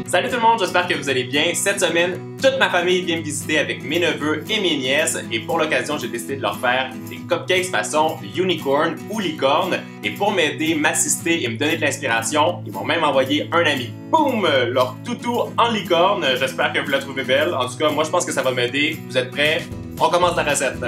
Salut tout le monde, j'espère que vous allez bien. Cette semaine, toute ma famille vient me visiter avec mes neveux et mes nièces et pour l'occasion, j'ai décidé de leur faire des cupcakes façon unicorn ou licorne. Et pour m'aider, m'assister et me donner de l'inspiration, ils m'ont même envoyé un ami. Boum! Leur toutou en licorne. J'espère que vous la trouvez belle. En tout cas, moi je pense que ça va m'aider. Vous êtes prêts? On commence la recette.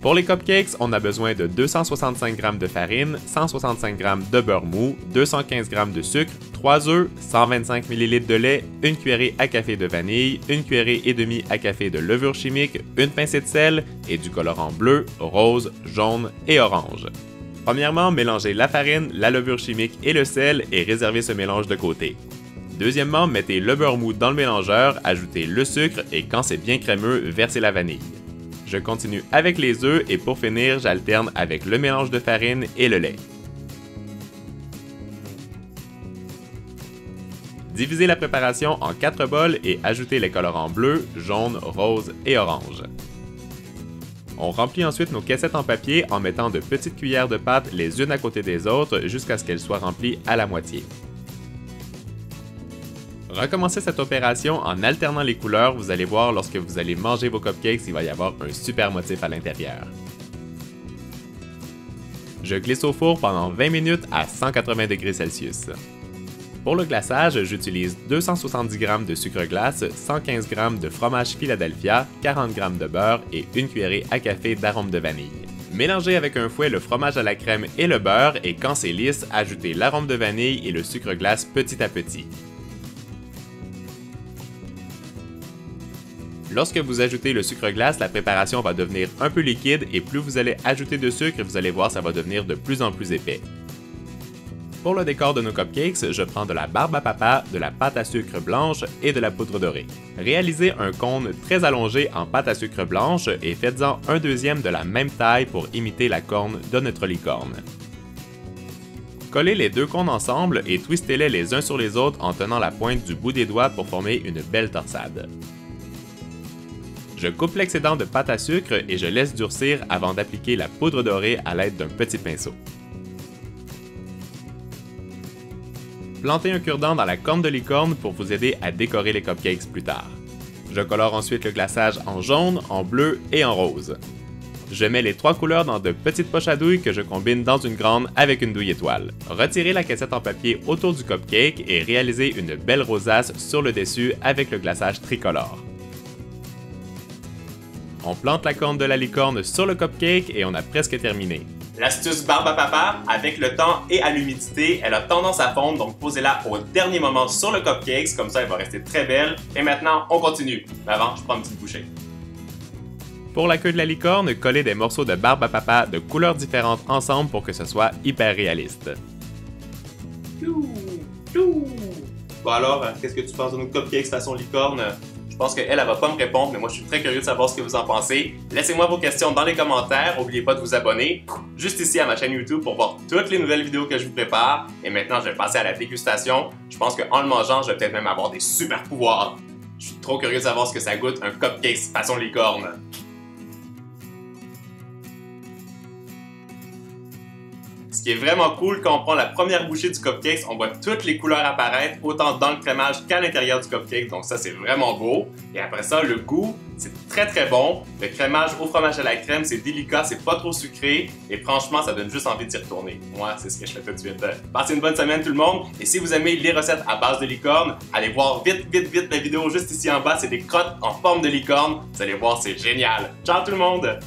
Pour les cupcakes, on a besoin de 265 g de farine, 165 g de beurre mou, 215 g de sucre, 3 œufs, 125 ml de lait, une cuillerée à café de vanille, une cuillerée et demie à café de levure chimique, une pincée de sel et du colorant bleu, rose, jaune et orange. Premièrement, mélangez la farine, la levure chimique et le sel et réservez ce mélange de côté. Deuxièmement, mettez le beurre mou dans le mélangeur, ajoutez le sucre et quand c'est bien crémeux, versez la vanille. Je continue avec les œufs et pour finir, j'alterne avec le mélange de farine et le lait. Divisez la préparation en 4 bols et ajoutez les colorants bleu, jaune, rose et orange. On remplit ensuite nos caissettes en papier en mettant de petites cuillères de pâte les unes à côté des autres jusqu'à ce qu'elles soient remplies à la moitié. Recommencez cette opération en alternant les couleurs, vous allez voir lorsque vous allez manger vos cupcakes, il va y avoir un super motif à l'intérieur. Je glisse au four pendant 20 minutes à 180 °C. Pour le glaçage, j'utilise 270 g de sucre glace, 115 g de fromage Philadelphia, 40 g de beurre et une cuillerée à café d'arôme de vanille. Mélangez avec un fouet le fromage à la crème et le beurre et quand c'est lisse, ajoutez l'arôme de vanille et le sucre glace petit à petit. Lorsque vous ajoutez le sucre glace, la préparation va devenir un peu liquide et plus vous allez ajouter de sucre, vous allez voir ça va devenir de plus en plus épais. Pour le décor de nos cupcakes, je prends de la barbe à papa, de la pâte à sucre blanche et de la poudre dorée. Réalisez un cône très allongé en pâte à sucre blanche et faites-en un deuxième de la même taille pour imiter la corne de notre licorne. Collez les deux cônes ensemble et twistez-les les uns sur les autres en tenant la pointe du bout des doigts pour former une belle torsade. Je coupe l'excédent de pâte à sucre et je laisse durcir avant d'appliquer la poudre dorée à l'aide d'un petit pinceau. Plantez un cure-dent dans la corne de licorne pour vous aider à décorer les cupcakes plus tard. Je colore ensuite le glaçage en jaune, en bleu et en rose. Je mets les 3 couleurs dans de petites poches à douille que je combine dans une grande avec une douille étoile. Retirez la cassette en papier autour du cupcake et réalisez une belle rosace sur le dessus avec le glaçage tricolore. On plante la corne de la licorne sur le cupcake et on a presque terminé. L'astuce barbe à papa, avec le temps et à l'humidité, elle a tendance à fondre, donc posez-la au dernier moment sur le cupcake, comme ça elle va rester très belle. Et maintenant, on continue. Mais avant, je prends une petite bouchée. Pour la queue de la licorne, collez des morceaux de barbe à papa de couleurs différentes ensemble pour que ce soit hyper réaliste. Bon alors, qu'est-ce que tu penses de nos cupcakes façon licorne? Je pense qu'elle va pas me répondre, mais moi je suis très curieux de savoir ce que vous en pensez. Laissez-moi vos questions dans les commentaires, n'oubliez pas de vous abonner juste ici à ma chaîne YouTube pour voir toutes les nouvelles vidéos que je vous prépare. Et maintenant, je vais passer à la dégustation. Je pense qu'en le mangeant, je vais peut-être même avoir des super pouvoirs. Je suis trop curieux de savoir ce que ça goûte un cupcake façon licorne. Ce qui est vraiment cool, quand on prend la première bouchée du cupcake, on voit toutes les couleurs apparaître, autant dans le crémage qu'à l'intérieur du cupcake, donc ça c'est vraiment beau. Et après ça, le goût, c'est très très bon. Le crémage au fromage à la crème, c'est délicat, c'est pas trop sucré, et franchement, ça donne juste envie d'y retourner. Moi, c'est ce que je fais tout de suite. Passez une bonne semaine tout le monde, et si vous aimez les recettes à base de licorne, allez voir vite la vidéo juste ici en bas, c'est des crottes en forme de licorne. Vous allez voir, c'est génial. Ciao tout le monde!